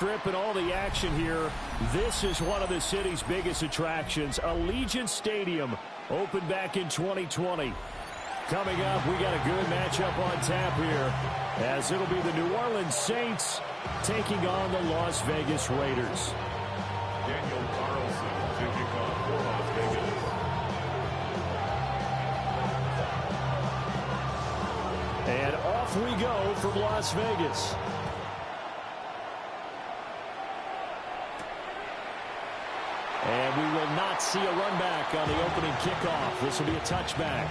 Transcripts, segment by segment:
Strip and all the action here. This is one of the city's biggest attractions. Allegiant Stadium opened back in 2020. Coming up, we got a good matchup on tap here, as it'll be the New Orleans Saints taking on the Las Vegas Raiders. Daniel Carlson to kick off for Las Vegas. And off we go from Las Vegas. And we will not see a run back on the opening kickoff. This will be a touchback.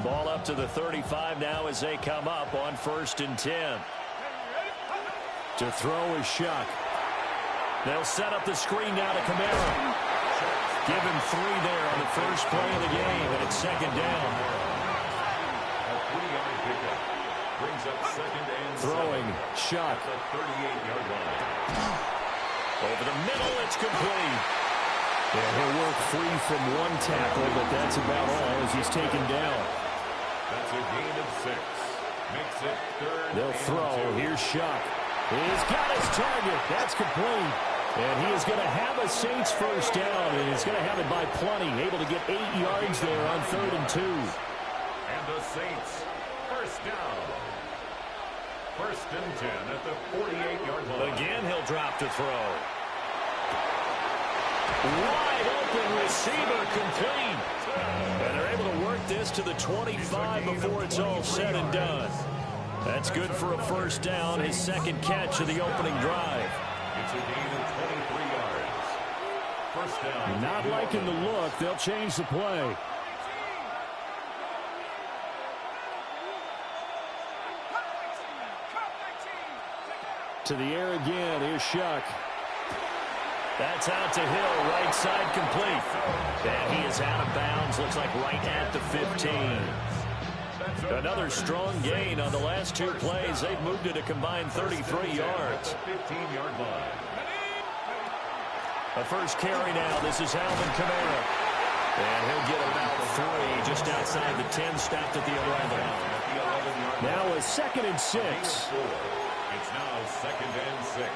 Ball up to the 35 now as they come up on 1st and 10. To throw is Shuck. They'll set up the screen now to Kamara. Give him 3 there on the first play of the game, and it's 2nd down. A 3-yard pickup brings up 2nd and 7. Throwing, Shuck. The 38-yard line. Over the middle, it's complete. And he'll work free from one tackle, but that's about all as he's taken down. That's a gain of 6. Makes it 3rd. They'll throw. 2. Here's Shuck. He's got his target. That's complete. And he is going to have a Saints first down, and he's going to have it by plenty. Able to get 8 yards there on 3rd and 2. And the Saints, first down. 1st and 10 at the 48-yard line. Again, he'll drop to throw. Wide open receiver, complete. And they're able to work this to the 25 before it's all said and done. That's good for a first down, his 2nd catch of the opening drive. It's a gain of 23 yards. First down. Not liking the look. They'll change the play. To the air again. Here's Shuck. That's out to Hill. Right side complete. And he is out of bounds. Looks like right at the 15. Another strong gain on the last 2 plays. They've moved it a combined 33 yards. 15-yard line. A first carry now. This is Alvin Kamara. And he'll get about 3 just outside the 10, stopped at the 11. Now a 2nd and 6. It's now 2nd and 6.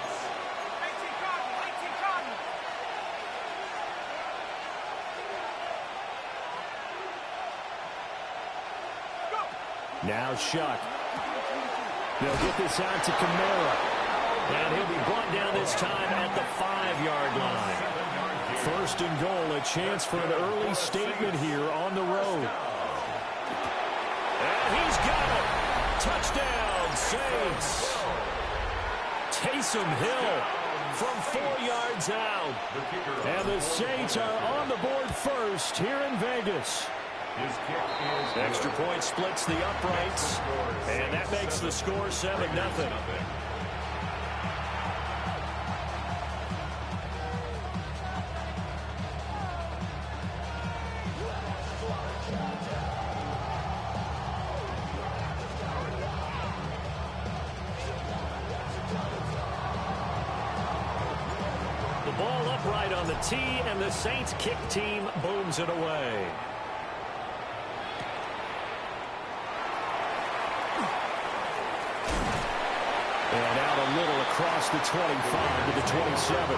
Now Shuck. They'll get this out to Kamara. And he'll be brought down this time at the 5-yard line. 1st and goal, a chance for an early statement here on the road. And he's got it. Touchdown, Saints. Taysom Hill from 4 yards out. And the Saints are on the board first here in Vegas. His kick is Extra point splits the uprights, and that makes the score 7-0. The ball upright on the tee, and the Saints kick team booms it away. And out a little across the 25 to the 27.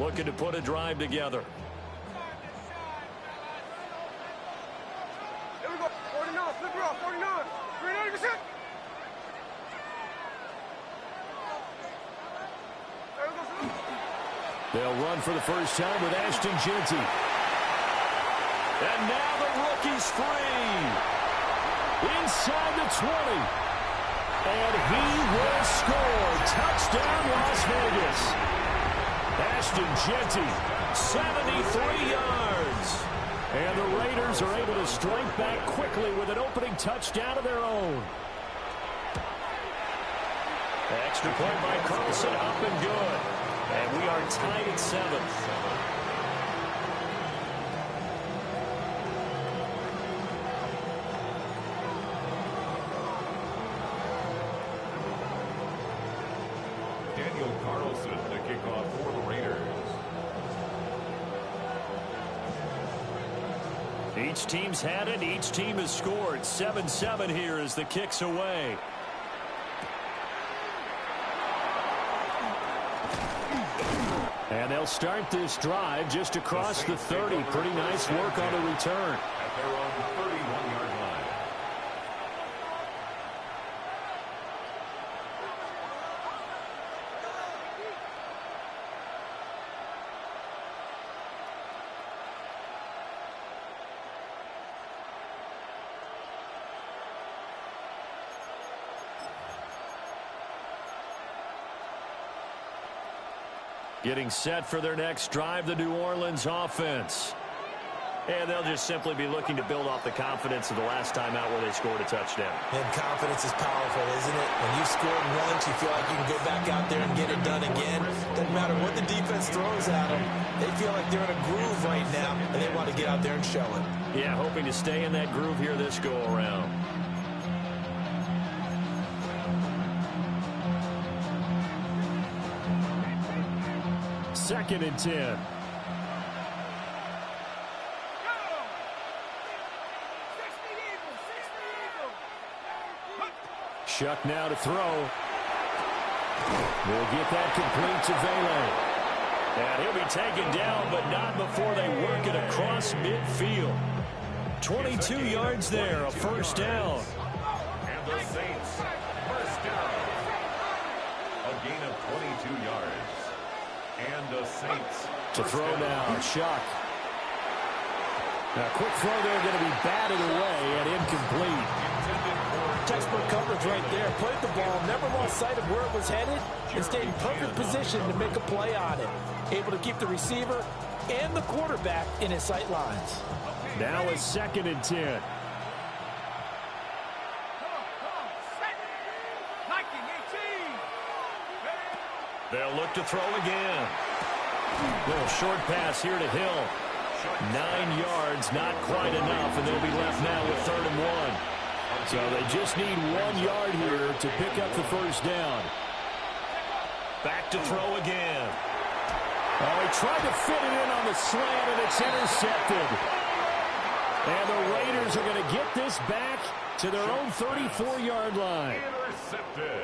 Looking to put a drive together. Here we go. 49, flip it off, 49. 390%. They'll run for the first time with Ashton Jeanty. And now the rookie's free. Inside the 20. And he will score. Touchdown, Las Vegas. Ashton Jeanty, 73 yards. And the Raiders are able to strike back quickly with an opening touchdown of their own. Extra point by Carlson, up and good. And we are tied at 7. Wilson to kick off for the Raiders. Each team's had it. Each team has scored. 7-7 here as the kick's away. And they'll start this drive just across the 30. Pretty nice work on the return. At their own 31-yard line. Getting set for their next drive, the New Orleans offense. And they'll just simply be looking to build off the confidence of the last time out where they scored a touchdown. And confidence is powerful, isn't it? When you've scored once, you feel like you can go back out there and get it done again. Doesn't matter what the defense throws at them. They feel like they're in a groove right now, and they want to get out there and show it. Yeah, hoping to stay in that groove here this go-around. Second and 10. Shuck now to throw. We'll get that complete to Vele. And he'll be taken down, but not before they work it across midfield. 22 yards there, a first down. And the Saints, first down. A gain of 22 yards. And the Saints To throw now, Shuck. Now, quick throw there, going to be batted away and incomplete. Textbook coverage right there. Played the ball, never lost sight of where it was headed, and stayed in perfect position to make a play on it. Able to keep the receiver and the quarterback in his sight lines. Now a second and 10. They'll look to throw again. Little short pass here to Hill. 9 yards, not quite enough, and they'll be left now with 3rd and 1. So they just need 1 yard here to pick up the first down. Back to throw again. Oh, he tried to fit it in on the slant, and it's intercepted. And the Raiders are going to get this back to their own 34-yard line.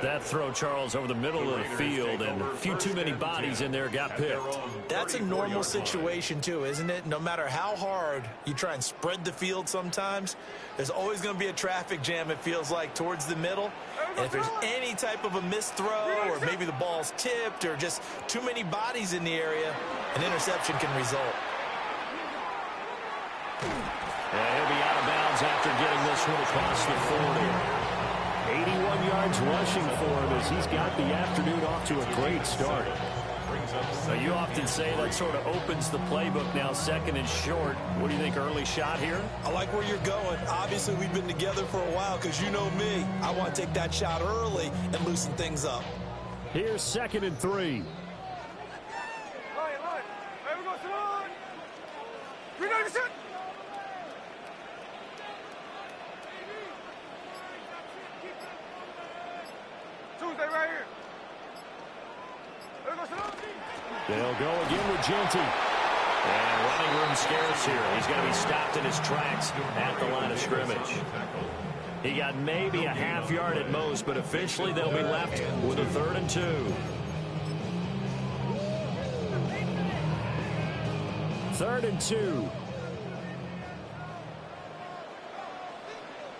That throw, Charles, over the middle of the field, and a few too many bodies in there got picked. That's a normal situation, too, isn't it? No matter how hard you try and spread the field sometimes, there's always going to be a traffic jam, it feels like, towards the middle. And if there's any type of a missed throw, or maybe the ball's tipped, or just too many bodies in the area, an interception can result. Yeah, he'll be out of bounds after getting this one across the 40. 81 yards rushing for him as he's got the afternoon off to a great start. So you often say that sort of opens the playbook now, 2nd and short. What do you think, early shot here? I like where you're going. Obviously, we've been together for a while because you know me. I want to take that shot early and loosen things up. Here's 2nd and 3. Line. Hey, we go, sit on. 390%. Tuesday right here. Hey, we go, sit on. They'll go again with Genty. And running room scarce here. He's going to be stopped in his tracks at the line of scrimmage. He got maybe a half yard at most, but officially they'll be left with a 3rd and 2. 3rd and 2.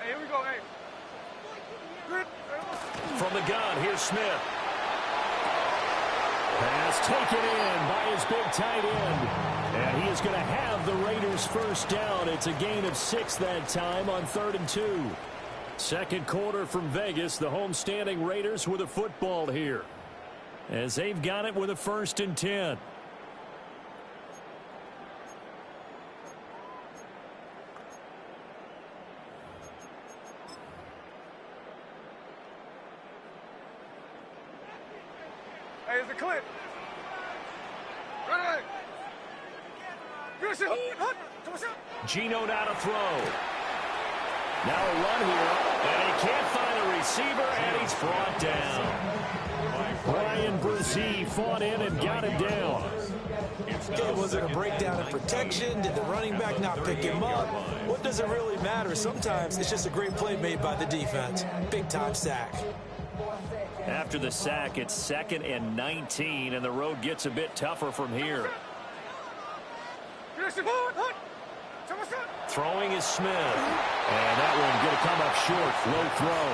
Hey, here we go, hey. From the gun, here's Smith. Pass taken in by his big tight end. And he is going to have the Raiders first down. It's a gain of 6 that time on 3rd and 2. Second quarter from Vegas. The homestanding Raiders with a football here, as they've got it with a 1st and 10. Hey, it's a clip. Right. Gino now to throw. Now a run here, and he can't find a receiver, and he's brought down. Brian Brzee fought in and got him down. Okay, was it a breakdown in protection? Did the running back not pick him up? What does it really matter? Sometimes it's just a great play made by the defense. Big-time sack. After the sack, it's 2nd and 19, and the road gets a bit tougher from here. Throwing is Smith. And that one going to come up short. Low throw.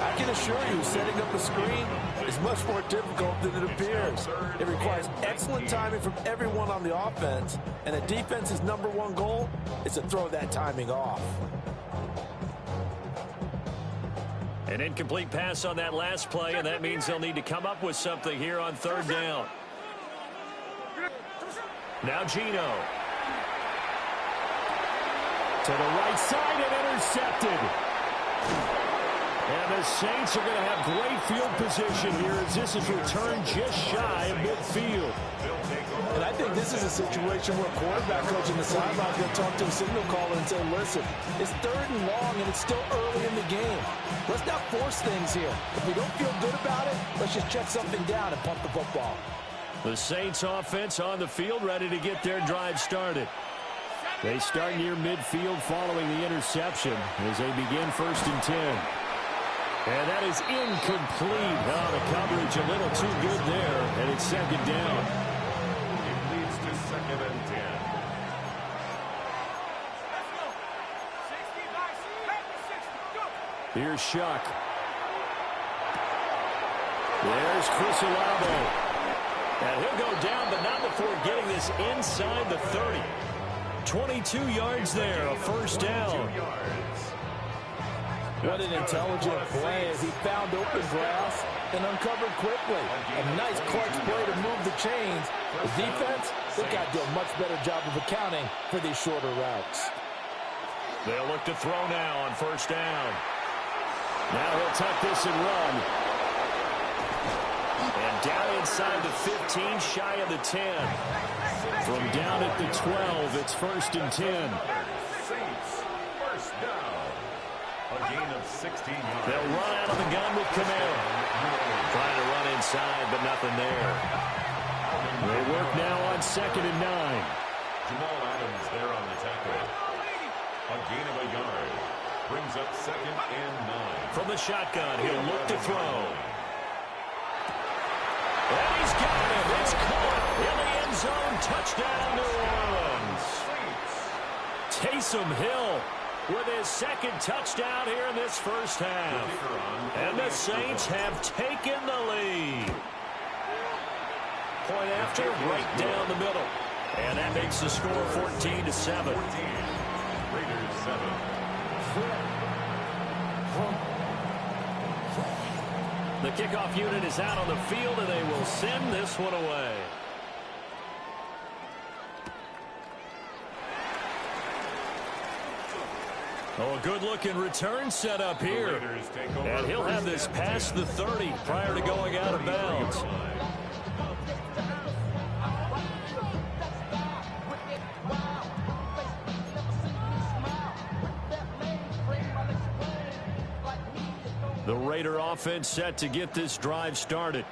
I can assure you, setting up a screen is much more difficult than it appears. It requires excellent timing from everyone on the offense, and the defense's #1 goal is to throw that timing off. An incomplete pass on that last play, and that means they'll need to come up with something here on 3rd down. Now Gino. To the right side and intercepted. And the Saints are going to have great field position here as this is returned just shy of midfield. And I think this is a situation where a quarterback coach in the sideline is going to talk to a signal caller and say, listen, it's 3rd and long and it's still early in the game. Let's not force things here. If we don't feel good about it, let's just check something down and pump the football. The Saints offense on the field ready to get their drive started. They start near midfield following the interception as they begin 1st and 10. And that is incomplete. Oh, the coverage a little too good there, and it's 2nd down. It leads to 2nd and 10. Here's Shuck. There's Chris Olave. And he'll go down, but not before getting this inside the 30. 22 yards there, a 1st down. What an intelligent play as he found open grass and uncovered quickly. A nice clutch play to move the chains. The defense, they've got to do a much better job of accounting for these shorter routes. They'll look to throw now on 1st down. Now he'll tuck this and run. And down inside the 15, shy of the 10. From down at the 12, it's 1st and 10. Saints, 1st down. A gain of 16 yards. They'll run out of the gun with Camara. Trying to run inside, but nothing there. They work now on 2nd and 9. Jamal Adams there on the tackle. A gain of a yard. Brings up 2nd and 9. From the shotgun, he'll look to throw. And he's got it. It's caught in the end zone. Touchdown, New Orleans. Taysom Hill with his 2nd touchdown here in this 1st half. And the Saints have taken the lead. Point after, right down the middle. And that makes the score 14-7. Raiders 7. The kickoff unit is out on the field, and they will send this one away. Oh, a good-looking return set up here. And he'll have this past the 30 prior to going out of bounds. The Raider offense set to get this drive started.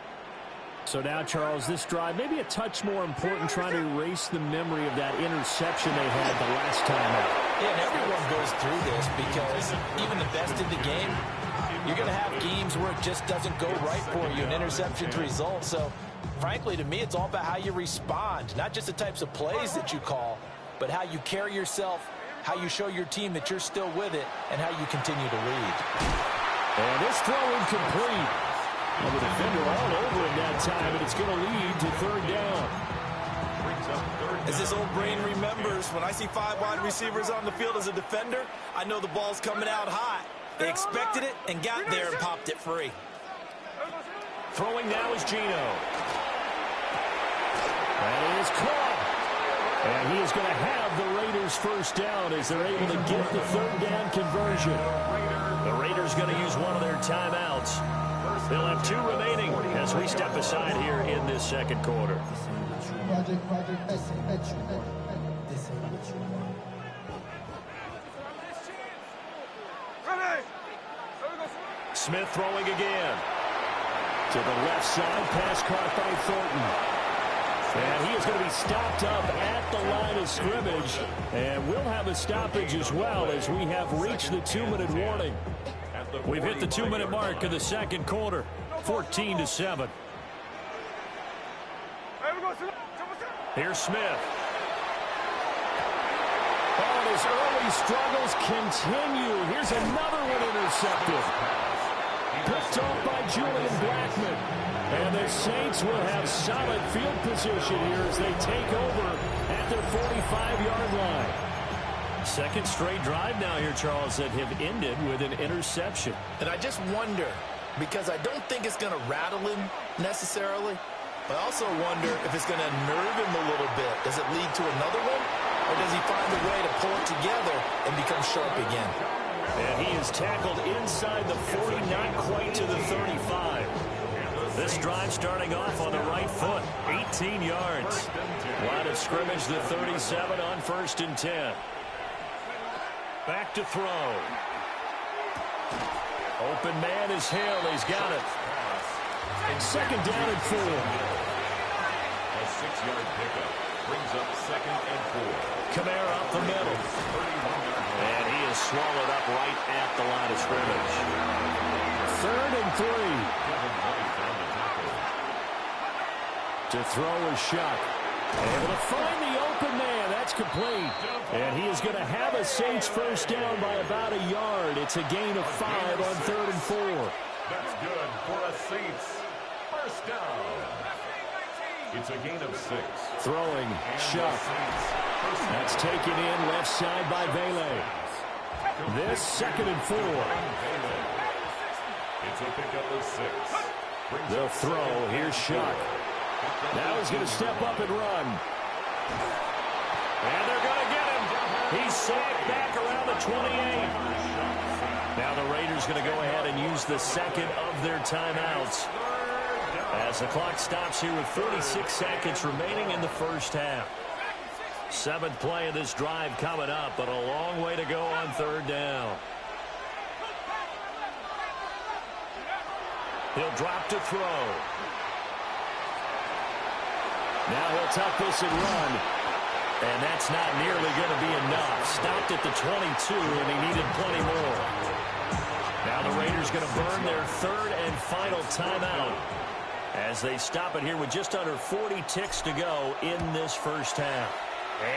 So now, Charles, this drive maybe a touch more important, trying to erase the memory of that interception they had the last time out. Yeah, and everyone goes through this because even the best in the game, you're going to have games where it just doesn't go right for you, and interceptions result. So, frankly, to me, it's all about how you respond, not just the types of plays that you call, but how you carry yourself, how you show your team that you're still with it, and how you continue to lead. And this throw incomplete. Well, the defender all over him that time, and it's going to lead to 3rd down. As this old brain remembers, when I see 5 wide receivers on the field as a defender, I know the ball's coming out hot. They expected it and got there and popped it free. Throwing now is Gino. And it is caught. And he is going to have the Raiders 1st down as they're able to get the 3rd down conversion. The Raiders going to use one of their timeouts. They'll have 2 remaining as we step aside here in this 2nd quarter. Smith throwing again. To the left side, pass caught by Thornton. And he is going to be stopped up at the line of scrimmage. And we'll have a stoppage as well as we have reached the 2-minute warning. We've hit the 2-minute mark of the second quarter. 14-7. Here's Smith. Oh, and his early struggles continue. Here's another one intercepted. Picked off by Julian Blackman. And the Saints will have solid field position here as they take over at their 45-yard line. Second straight drive now here, Charles, that have ended with an interception. And I just wonder, because I don't think it's going to rattle him necessarily, but I also wonder if it's going to nerve him a little bit. Does it lead to another one? Or does he find a way to pull it together and become sharp again? And he is tackled inside the 40, not quite to the 35. This drive starting off on the right foot. 18 yards. Line of scrimmage, the 37 on 1st and 10. Back to throw. Open man is Hill. He's got it. Second down and 4. A 6-yard pickup brings up 2nd and 4. Kamara up the middle. And he is swallowed up right at the line of scrimmage. 3rd and 3. To throw is Shuck. Able to find the open man. That's complete. And he is going to have a Saints first down by about a yard. It's a gain of 5 on 3rd and 4. That's good for a Saints first down. It's a gain of 6. Throwing, Shuck. That's taken in left side by Vele. This 2nd and 4. It's a pickup of 6. They'll throw. Here's Shuck. Now he's going to step up and run. And they're going to get him. He's sacked back around the 28. Now the Raiders going to go ahead and use the second of their timeouts as the clock stops here with 46 seconds remaining in the first half. 7th play of this drive coming up, but a long way to go on 3rd down. He'll drop to throw. Now he'll tuck this and run. And that's not nearly going to be enough. Stopped at the 22, and he needed plenty more. Now the Raiders going to burn their 3rd and final timeout as they stop it here with just under 40 ticks to go in this first half.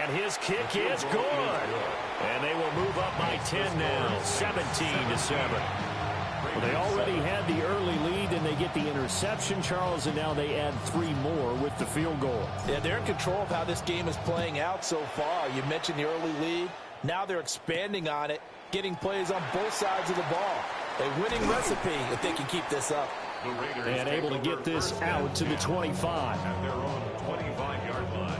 And his kick is good. And they will move up by 10 now, 17-7. Well, they already had the early lead, and they get the interception, Charles, and now they add 3 more with the field goal. Yeah, they're in control of how this game is playing out so far. You mentioned the early lead. Now they're expanding on it, getting plays on both sides of the ball. A winning recipe if they can keep this up. And able to get this out to the 25. At their own 25-yard line.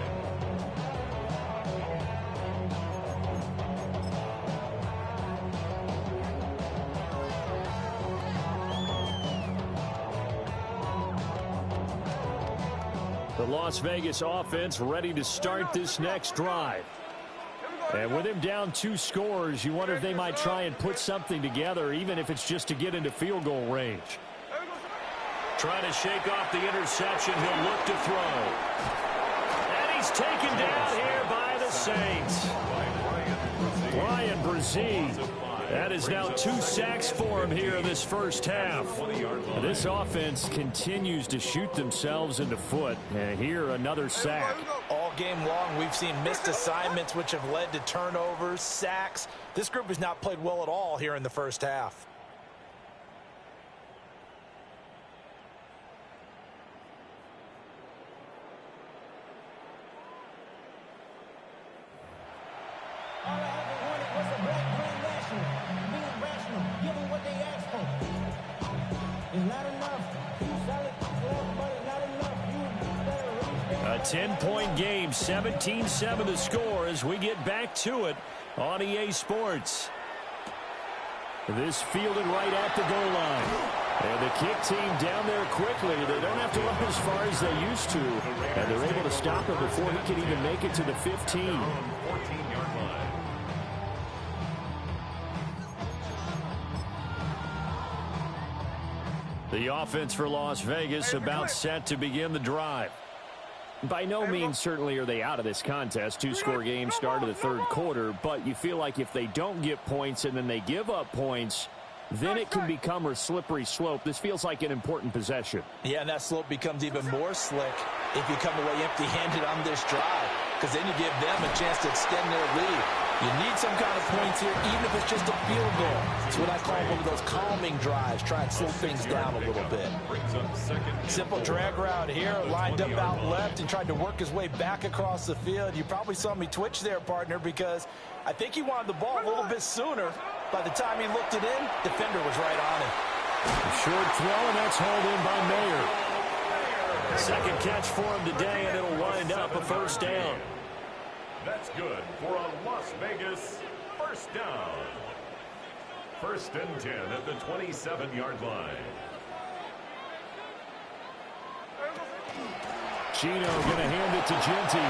The Las Vegas offense ready to start this next drive. And with him down 2 scores, you wonder if they might try and put something together, even if it's just to get into field goal range. Trying to shake off the interception. He'll look to throw. And he's taken down here by the Saints. Brian Brzee. That is now 2 sacks for him here in this first half. This offense continues to shoot themselves in the foot. And here another sack. All game long, we've seen missed assignments which have led to turnovers, sacks. This group has not played well at all here in the first half. A 10-point game, 17-7 to score as we get back to it on EA Sports. This fielded right at the goal line. And the kick team down there quickly. They don't have to run as far as they used to. And they're able to stop him before he can even make it to the 15. 14-yard line. The offense for Las Vegas about set to begin the drive. By no means certainly are they out of this contest. Two-score game start of the third quarter, but you feel like if they don't get points and then they give up points, then it can become a slippery slope. This feels like an important possession. Yeah, and that slope becomes even more slick if you come away empty-handed on this drive, because then you give them a chance to extend their lead. You need some kind of points here, even if it's just a field goal. It's what I call one of those calming drives. Try and slow things down a little bit. Simple drag route here, lined up out left and tried to work his way back across the field. You probably saw me twitch there, partner, because I think he wanted the ball a little bit sooner. By the time he looked it in, defender was right on him. Short throw, and that's hauled in by Mayer. Second catch for him today, and it'll wind up a first down. That's good for a Las Vegas first down. First and 10 at the 27-yard line. Chino going to hand it to Genty.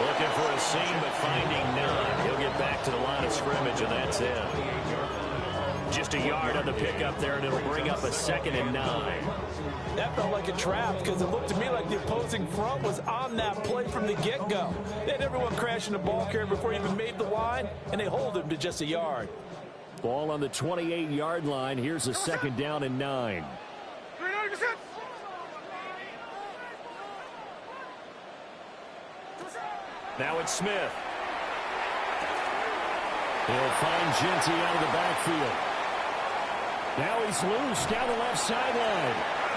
Looking for a seam, but finding none. He'll get back to the line of scrimmage, and that's it. Just a yard on the pickup there, and it'll bring up a 2nd and 9. That felt like a trap because it looked to me like the opposing front was on that play from the get-go. They had everyone crashing the ball carrier before he even made the line, and they hold him to just a yard. Ball on the 28-yard line. Here's a 2nd down and 9. Now it's Smith. He'll find Genty out of the backfield. Now he's loose down the left sideline.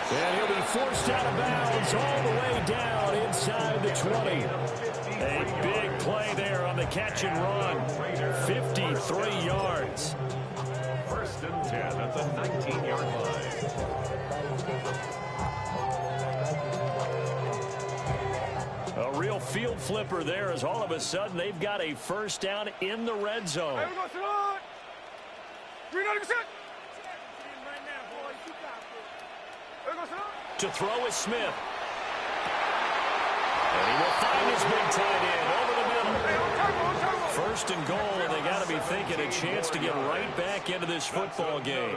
And he'll be forced out of bounds all the way down inside the 20. A big play there on the catch and run. 53 yards. First and 10 at the 19-yard line. A real field flipper there as all of a sudden they've got a first down in the red zone. To throw is Smith. And he will find his big tight end over the middle. First and goal, and they got to be thinking a chance to get right back into this football game.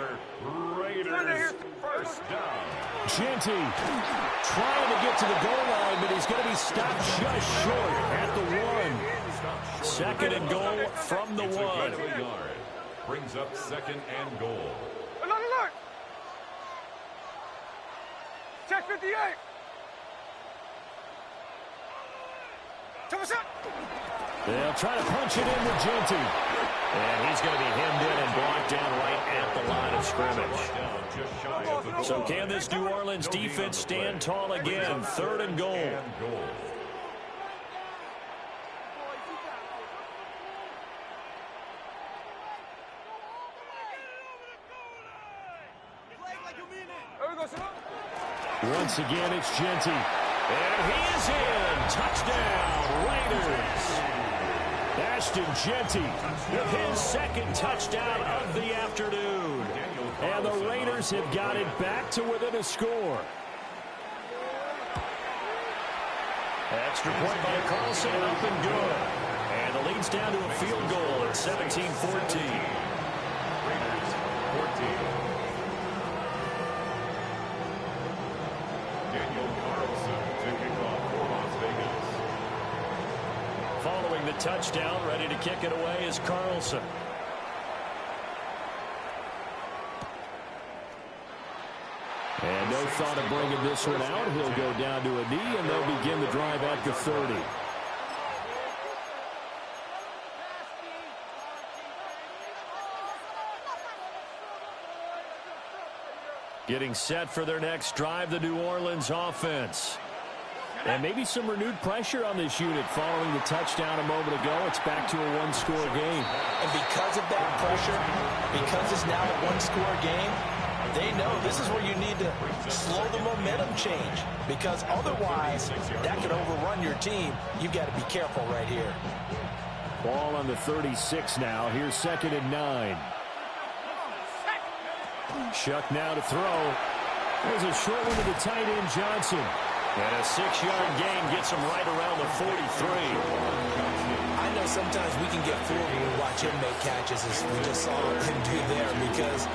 Raiders first down. Genty trying to get to the goal line, but he's going to be stopped just short at the 1. Second and goal from the 1. Brings up 2nd and goal. Alert! Check 58. They'll try to punch it in with Genty. And he's going to be hemmed in and blocked down right at the line of scrimmage. So can this New Orleans defense stand tall again? 3rd and goal. Once again, it's Genty. And he is in. Touchdown, Raiders. Ashton Genty With his 2nd touchdown of the afternoon. And the Raiders have got it back to within a score. Extra point by Carlson, up and good. And the lead's down to a field goal at 17-14. Raiders 14. Following the touchdown, ready to kick it away is Carlson. And no thought of bringing this one out. He'll go down to a knee, and they'll begin the drive at the 30. Getting set for their next drive, the New Orleans offense. And maybe some renewed pressure on this unit following the touchdown a moment ago. It's back to a one-score game. And because of that pressure, because it's now a one-score game, they know this is where you need to slow the momentum change, because otherwise that could overrun your team. You've got to be careful right here. Ball on the 36 now. Here's 2nd and 9. Shuck now to throw. There's a short one to the tight end, Johnson. And a 6-yard gain gets him right around the 43. I know sometimes we can get fooled when we watch him make catches, as we just saw him do there, because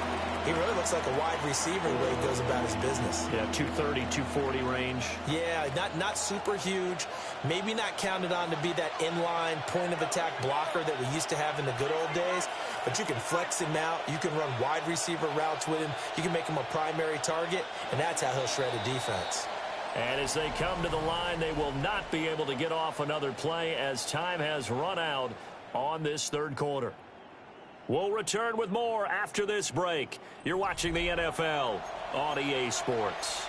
he really looks like a wide receiver the way he goes about his business. Yeah, 230, 240 range. Yeah, not super huge. Maybe not counted on to be that inline point-of-attack blocker that we used to have in the good old days, but you can flex him out. You can run wide receiver routes with him. You can make him a primary target, and that's how he'll shred a defense. And as they come to the line, they will not be able to get off another play as time has run out on this third quarter. We'll return with more after this break. You're watching the NFL on EA Sports.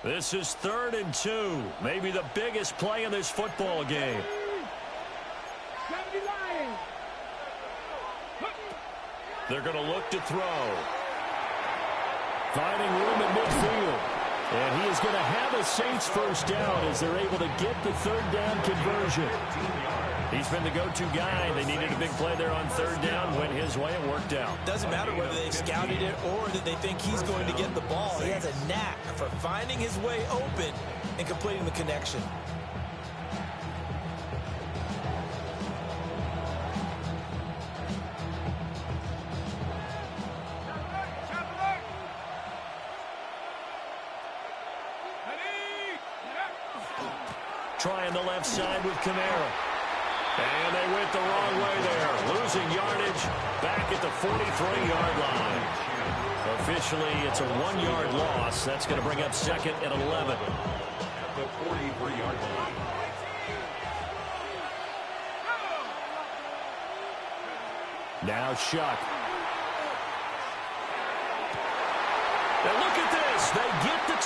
This is 3rd and 2. Maybe the biggest play in this football game. They're going to look to throw. Finding room at midfield. And he is going to have a Saints first down as they're able to get the third down conversion. He's been the go-to guy. They needed a big play there on third down. Went his way. It worked out. Doesn't matter whether they scouted it or that they think he's going to get the ball. He has a knack for finding his way open and completing the connection. Trying the left side with Kamara. And they went the wrong way there. Losing yardage back at the 43-yard line. Officially, it's a 1-yard loss. That's going to bring up 2nd and 11. At the 43-yard line. Now Shuck. And look at this. They get the